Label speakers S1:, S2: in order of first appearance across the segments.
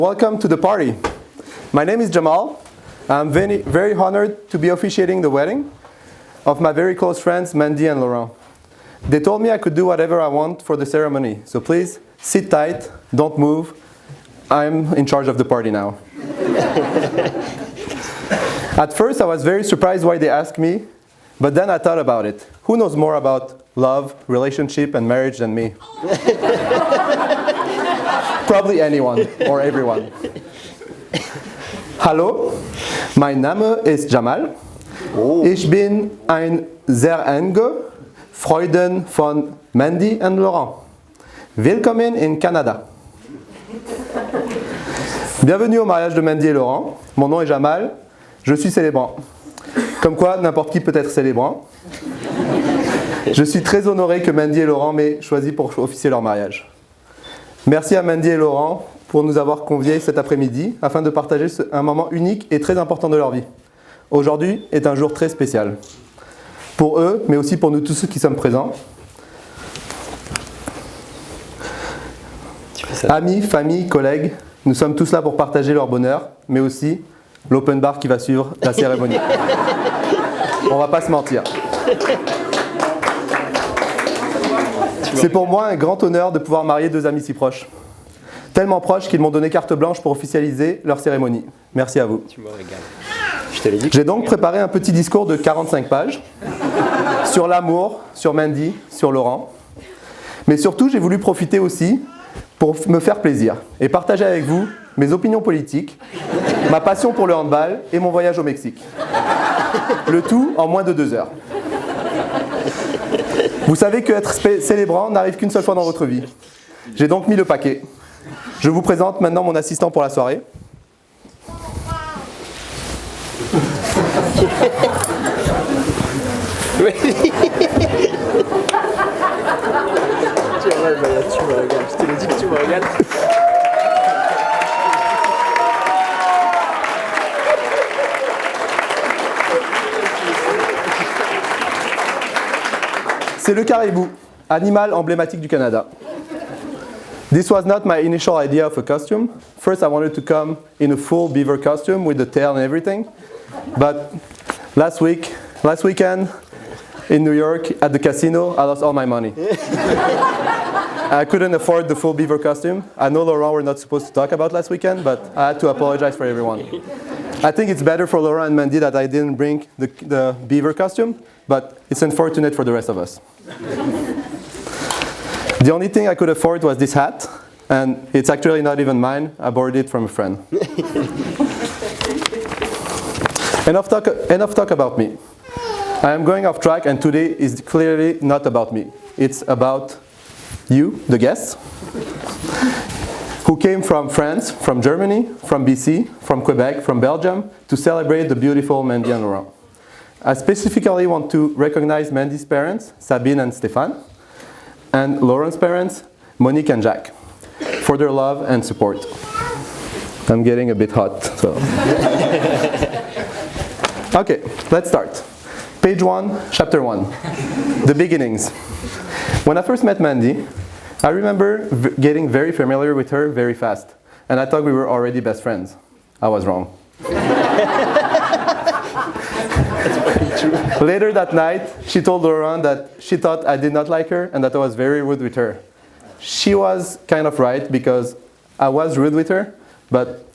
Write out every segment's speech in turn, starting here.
S1: Welcome to the party. My name is Jamal. I'm very honored to be officiating the wedding of my very close friends Mandy and Laurent. They told me I could do whatever I want for the ceremony, so please sit tight, don't move. I'm in charge of the party now. At first I was very surprised why they asked me, but then I thought about it. Who knows more about love, relationship, and marriage than me? Probably anyone or everyone. Hallo, mein Name ist Jamal. Ich bin ein sehr enger Freund von Mandy und Laurent. Willkommen in Canada. Bienvenue au mariage de Mandy et Laurent. Mon nom est Jamal, je suis célébrant. Comme quoi, n'importe qui peut être célébrant. Je suis très honoré que Mandy et Laurent m'aient choisi pour officier leur mariage. Merci à Mandy et Laurent pour nous avoir conviés cet après-midi afin de partager un moment unique et très important de leur vie. Aujourd'hui est un jour très spécial. Pour eux, mais aussi pour nous tous ceux qui sommes présents. Amis, famille, collègues, nous sommes tous là pour partager leur bonheur, mais aussi l'open bar qui va suivre la cérémonie. On va pas se mentir. C'est pour moi un grand honneur de pouvoir marier deux amis si proches. Tellement proches qu'ils m'ont donné carte blanche pour officialiser leur cérémonie. Merci à vous.
S2: Tu me régales. Je te l'ai dit.
S1: J'ai donc préparé un petit discours de 45 pages sur l'amour, sur Mandy, sur Laurent. Mais surtout, j'ai voulu profiter aussi pour me faire plaisir et partager avec vous mes opinions politiques, ma passion pour le handball et mon voyage au Mexique. Le tout en moins de 2 heures. Vous savez qu'être célébrant n'arrive qu'une seule fois dans votre vie. J'ai donc mis le paquet. Je vous présente maintenant mon assistant pour la soirée.
S2: Oui. Tu me régales. Je te l'ai dit que tu me régales.
S1: C'est le caribou, animal emblématique du Canada. This was not my initial idea of a costume. First I wanted to come in a full beaver costume with the tail and everything. But last weekend in New York at the casino, I lost all my money. I couldn't afford the full beaver costume. I know Laurent were not supposed to talk about last weekend, but I had to apologize for everyone. I think it's better for Laurent and Mandy that I didn't bring the beaver costume, but it's unfortunate for the rest of us. The only thing I could afford was this hat, and it's actually not even mine. I borrowed it from a friend. Enough talk about me. I am going off track, and today is clearly not about me. It's about you, the guests, who came from France, from Germany, from BC, from Quebec, from Belgium, to celebrate the beautiful Mandy and Laurent. I specifically want to recognize Mandy's parents, Sabine and Stéphane, and Laurent's parents, Monique and Jacques, for their love and support. I'm getting a bit hot, so. Okay, let's start. Page 1, chapter 1, the beginnings. When I first met Mandy, I remember getting very familiar with her very fast, and I thought we were already best friends. I was wrong. Later that night, she told Laurent that she thought I did not like her and that I was very rude with her. She was kind of right because I was rude with her, but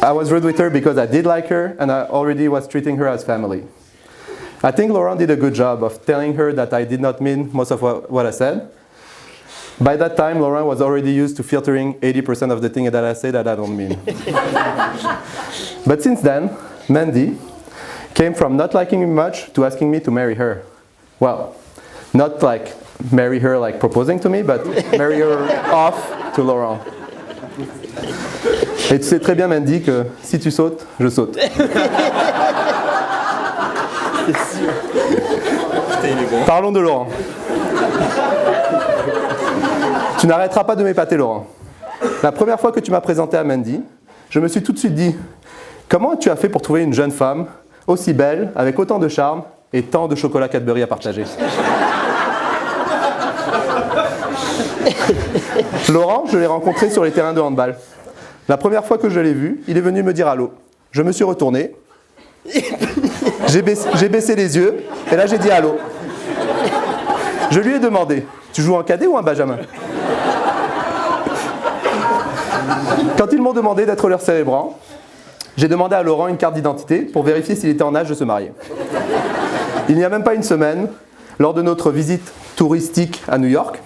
S1: I was rude with her because I did like her and I already was treating her as family. I think Laurent did a good job of telling her that I did not mean most of what I said. By that time, Laurent was already used to filtering 80% of the things that I say that I don't mean. But since then, Mandy came from not liking me much to asking me to marry her. Well, not like marry her like proposing to me, but marry her off to Laurent. Et tu sais très bien, Mandy, que si tu sautes, je saute. Parlons de Laurent. Tu n'arrêteras pas de m'épater, Laurent. La première fois que tu m'as présenté à Mandy, je me suis tout de suite dit, comment tu as fait pour trouver une jeune femme aussi belle, avec autant de charme et tant de chocolat Cadbury à partager? Laurent, je l'ai rencontré sur les terrains de handball. La première fois que je l'ai vu, il est venu me dire allô. Je me suis retourné, j'ai baissé les yeux, et là j'ai dit allô. Je lui ai demandé, tu joues en cadet ou en benjamin? Quand ils m'ont demandé d'être leur célébrant, j'ai demandé à Laurent une carte d'identité pour vérifier s'il était en âge de se marier. Il n'y a même pas une semaine, lors de notre visite touristique à New York,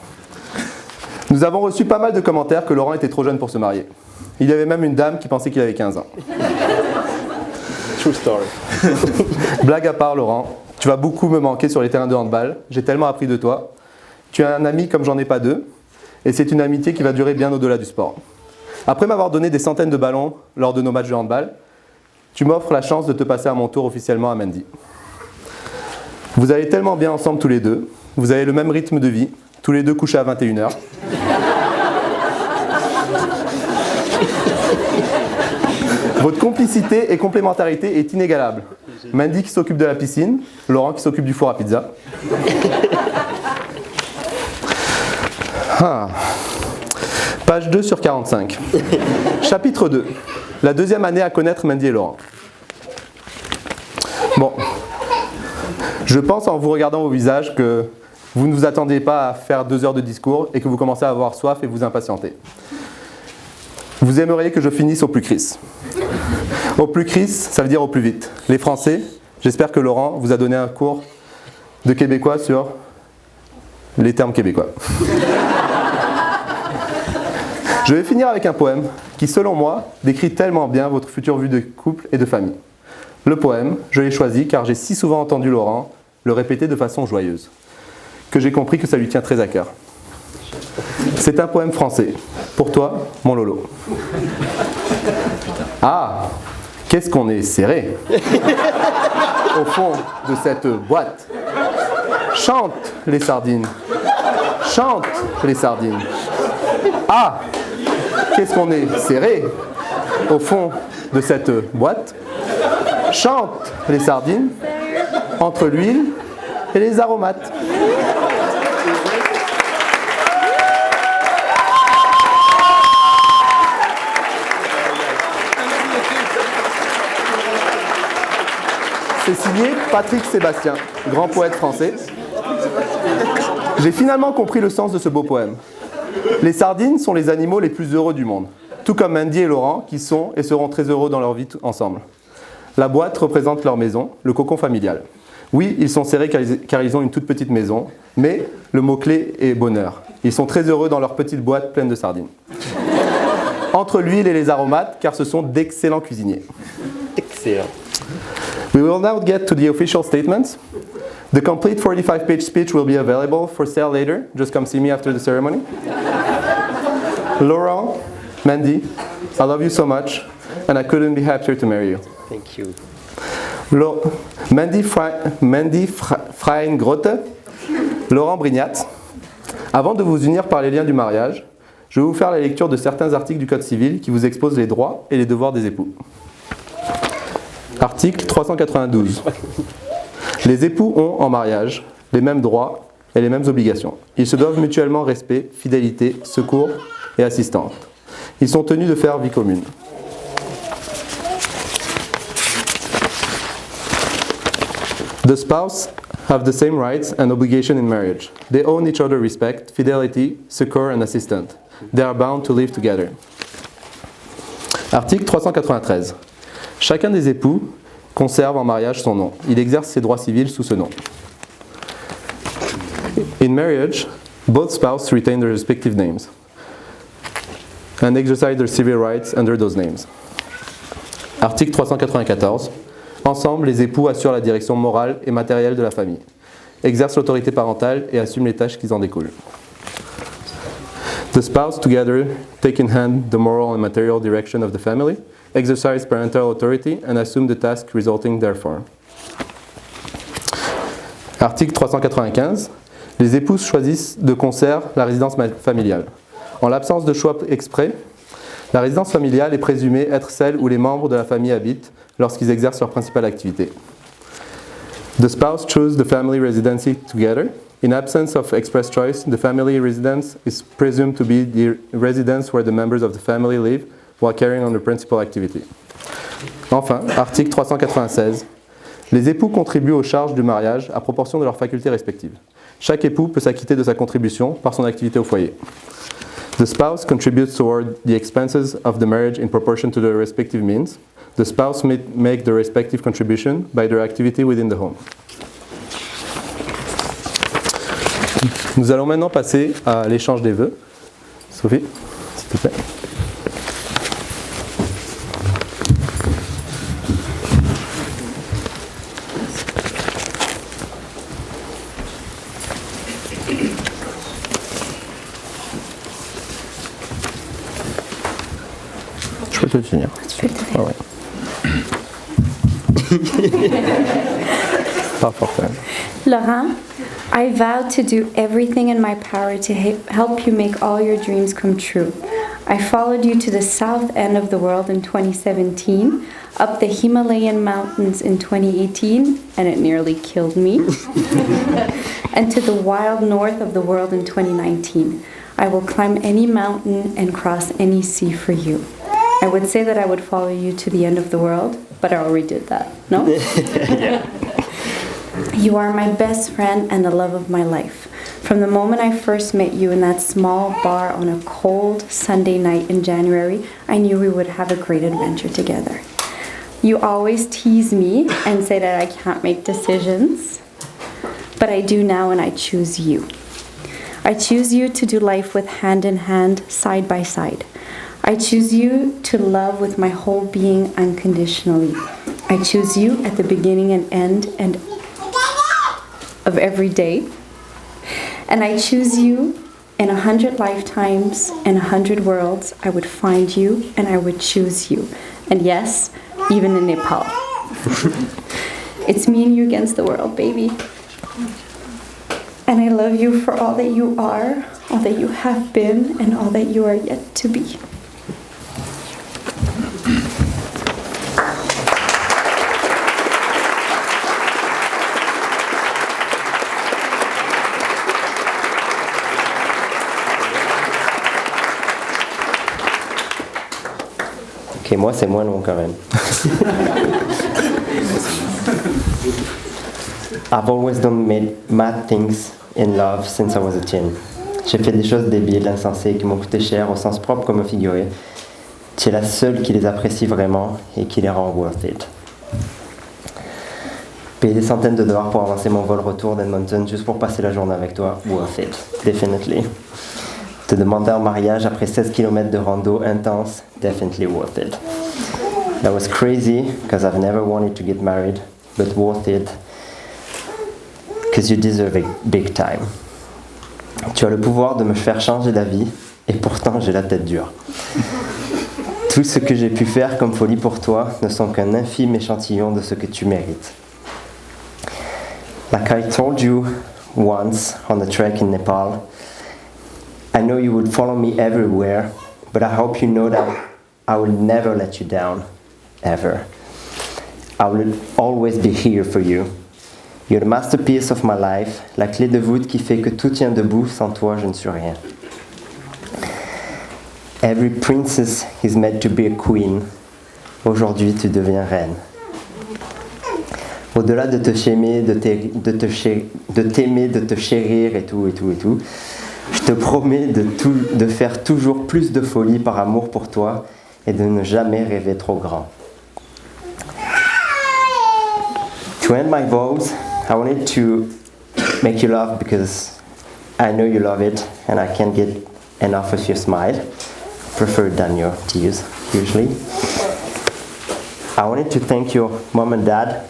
S1: nous avons reçu pas mal de commentaires que Laurent était trop jeune pour se marier. Il y avait même une dame qui pensait qu'il avait 15 ans.
S2: True story.
S1: Blague à part, Laurent, tu vas beaucoup me manquer sur les terrains de handball. J'ai tellement appris de toi. Tu es un ami comme j'en ai pas deux. Et c'est une amitié qui va durer bien au-delà du sport. Après m'avoir donné des centaines de ballons lors de nos matchs de handball, tu m'offres la chance de te passer à mon tour officiellement à Mandy. Vous allez tellement bien ensemble tous les deux. Vous avez le même rythme de vie. Tous les deux couchés à 21h. Votre complicité et complémentarité est inégalable. Mandy qui s'occupe de la piscine, Laurent qui s'occupe du four à pizza. Ah. Page 2 sur 45. Chapitre 2. La deuxième année à connaître Mandy et Laurent. Bon. Je pense en vous regardant au visage que vous ne vous attendez pas à faire 2 heures de discours et que vous commencez à avoir soif et vous impatienter. Vous aimeriez que je finisse au plus Chris. Au plus Chris, ça veut dire au plus vite. Les Français, j'espère que Laurent vous a donné un cours de québécois sur les termes québécois. Je vais finir avec un poème qui, selon moi, décrit tellement bien votre future vie de couple et de famille. Le poème, je l'ai choisi car j'ai si souvent entendu Laurent le répéter de façon joyeuse, que j'ai compris que ça lui tient très à cœur. C'est un poème français. Pour toi, mon Lolo. Ah, qu'est-ce qu'on est serré au fond de cette boîte. Chante les sardines. Chante les sardines. Ah, qu'est-ce qu'on est serré au fond de cette boîte. Chante les sardines entre l'huile et les aromates. C'est signé Patrick Sébastien, grand poète français. J'ai finalement compris le sens de ce beau poème. Les sardines sont les animaux les plus heureux du monde, tout comme Mandy et Laurent qui sont et seront très heureux dans leur vie ensemble. La boîte représente leur maison, le cocon familial. Oui, ils sont serrés car ils ont une toute petite maison, mais le mot-clé est bonheur. Ils sont très heureux dans leur petite boîte pleine de sardines. Entre l'huile et les aromates, car ce sont d'excellents cuisiniers.
S2: Excellent.
S1: We will now get to the official statements. The complete 45-page speech will be available for sale later. Just come see me after the ceremony. Laurent, Mandy, I love you so much, and I couldn't be happier to marry you.
S2: Thank you.
S1: Mandy Freien-Grotte, Laurent Brignat. Avant de vous unir par les liens du mariage, je vais vous faire la lecture de certains articles du Code civil qui vous exposent les droits et les devoirs des époux. Article 392. Les époux ont en mariage les mêmes droits et les mêmes obligations. Ils se doivent mutuellement respect, fidélité, secours et assistance. Ils sont tenus de faire vie commune. The spouse have the same rights and obligations in marriage. They owe each other respect, fidelity, succor and assistance. They are bound to live together. Article 393. Chacun des époux conserve en mariage son nom. Il exerce ses droits civils sous ce nom. In marriage, both spouses retain their respective names and exercise their civil rights under those names. Article 394. Ensemble, les époux assurent la direction morale et matérielle de la famille, exercent l'autorité parentale et assument les tâches qui en découlent. The spouse together take in hand the moral and material direction of the family, exercise parental authority and assume the task resulting therefrom. Article 395. Les épouses choisissent de concert la résidence familiale. En l'absence de choix exprès, la résidence familiale est présumée être celle où les membres de la famille habitent lorsqu'ils exercent leur principale activité. The spouse choose the family residency together. In absence of express choice, the family residence is presumed to be the residence where the members of the family live while carrying on the principal activity. Enfin, article 396. Les époux contribuent aux charges du mariage à proportion de leurs facultés respectives. Chaque époux peut s'acquitter de sa contribution par son activité au foyer. The spouse contributes toward the expenses of the marriage in proportion to their respective means. The spouse may make the respective contribution by their activity within the home. Nous allons maintenant passer à l'échange des vœux. Sophie, s'il te plaît. Je peux te le tenir. Ah ouais. Pas fort quand même.
S3: Laurent, I vow to do everything in my power to help you make all your dreams come true. I followed you to the south end of the world in 2017, up the Himalayan mountains in 2018, and it nearly killed me, and to the wild north of the world in 2019. I will climb any mountain and cross any sea for you. I would say that I would follow you to the end of the world, but I already did that. No? You are my best friend and the love of my life. From the moment I first met you in that small bar on a cold Sunday night in January, I knew we would have a great adventure together. You always tease me and say that I can't make decisions, but I do now and I choose you. I choose you to do life with hand in hand, side by side. I choose you to love with my whole being unconditionally. I choose you at the beginning and end of every day. And I choose you in 100 lifetimes and 100 worlds. I would find you and I would choose you. And yes, even in Nepal. It's me and you against the world, baby. And I love you for all that you are, all that you have been, and all that you are yet to be.
S4: Ok, moi c'est moins long quand même. I've always done mad things in love since I was a teen. J'ai fait des choses débiles, insensées, qui m'ont coûté cher, au sens propre comme au figuré. Tu es la seule qui les apprécie vraiment et qui les rend worth it. Payer des centaines de dollars pour avancer mon vol retour d'Edmonton juste pour passer la journée avec toi, worth it, definitely. Te demander en mariage après 16 km de rando intense, definitely worth it. That was crazy because I've never wanted to get married, but worth it because you deserve it big time. Tu as le pouvoir de me faire changer d'avis et pourtant j'ai la tête dure. Tout ce que j'ai pu faire comme folie pour toi ne sont qu'un infime échantillon de ce que tu mérites. Like I told you once on a trek in Nepal, I know you would follow me everywhere, but I hope you know that I will never let you down, ever. I will always be here for you. You're the masterpiece of my life, la clé de voûte qui fait que tout tient debout, sans toi je ne suis rien. Every princess is meant to be a queen. Aujourd'hui tu deviens reine. Au-delà de te t'aimer, de te chérir et tout, je te promets de faire toujours plus de folie par amour pour toi et de ne jamais rêver trop grand. To end my vows, I wanted to make you laugh because I know you love it and I can't get enough of your smile. Prefer than your tears, usually. I wanted to thank your mom and dad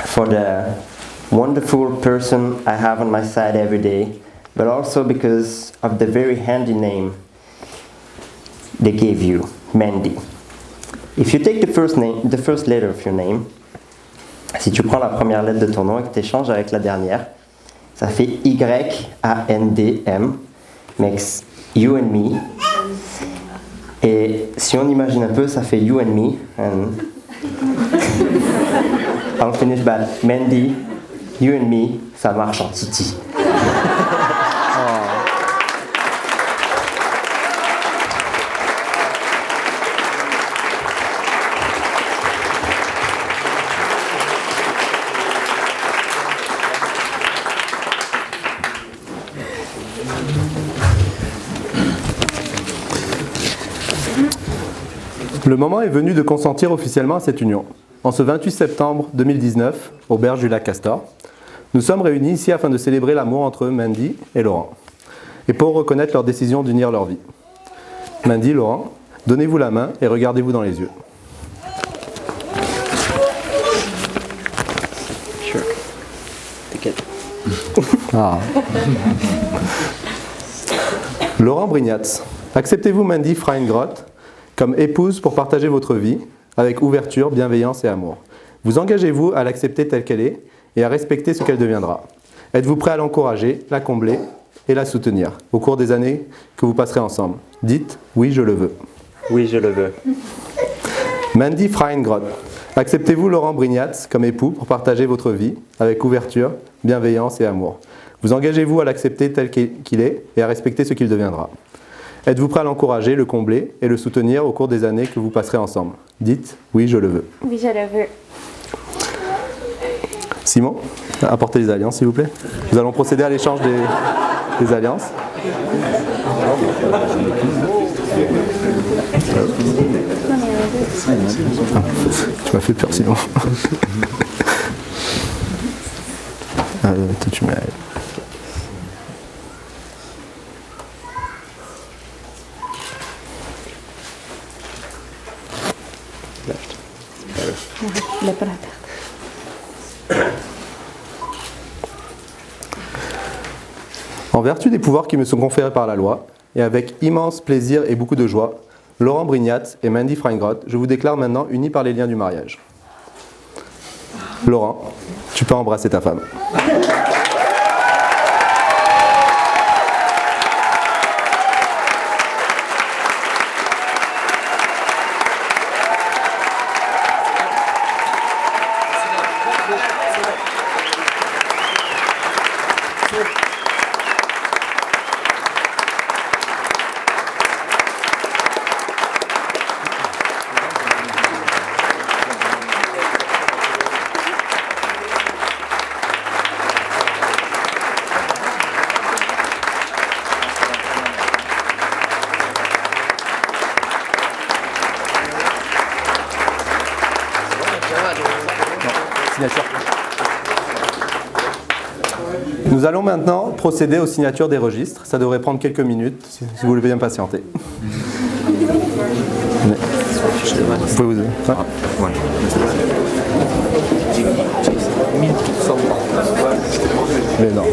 S4: for the wonderful person I have on my side every day, but also because of the very handy name they gave you, Mandy. If you take the first letter of your name, si tu prends la première lettre de ton nom et que tu échanges avec la dernière, ça fait Y-A-N-D-M, makes you and me. Et si on imagine un peu, ça fait you and me. And I'll finish by Mandy, you and me, ça marche en titi.
S1: Le moment est venu de consentir officiellement à cette union. En ce 28 septembre 2019, au berge du lac Castor, nous sommes réunis ici afin de célébrer l'amour entre Mandy et Laurent, et pour reconnaître leur décision d'unir leur vie. Mandy, Laurent, donnez-vous la main et regardez-vous dans les yeux.
S2: Sure. Take it.
S1: Ah. Laurent Brignatz, acceptez-vous Mandy Freingroth comme épouse pour partager votre vie avec ouverture, bienveillance et amour. Vous engagez-vous à l'accepter telle qu'elle est et à respecter ce qu'elle deviendra. Êtes-vous prêt à l'encourager, la combler et la soutenir au cours des années que vous passerez ensemble? Dites « Oui, je le veux ».
S4: Oui, je le veux.
S1: Mandy Freingroth, acceptez-vous Laurent Brignatz comme époux pour partager votre vie avec ouverture, bienveillance et amour. Vous engagez-vous à l'accepter tel qu'il est et à respecter ce qu'il deviendra. Êtes-vous prêt à l'encourager, le combler et le soutenir au cours des années que vous passerez ensemble? Dites « Oui, je le veux ».
S3: Oui, je le veux.
S1: Simon, apportez les alliances s'il vous plaît. Nous allons procéder à l'échange des alliances. Tu m'as fait peur Simon. Toi tu m'as...
S3: Il n'a pas la perte.
S1: En vertu des pouvoirs qui me sont conférés par la loi, et avec immense plaisir et beaucoup de joie, Laurent Brignatz et Mandy Freingroth, je vous déclare maintenant unis par les liens du mariage. Laurent, tu peux embrasser ta femme. Signature. Nous allons maintenant procéder aux signatures des registres. Ça devrait prendre quelques minutes, si vous voulez bien patienter. Vous pouvez vous... Ouais. Mais non.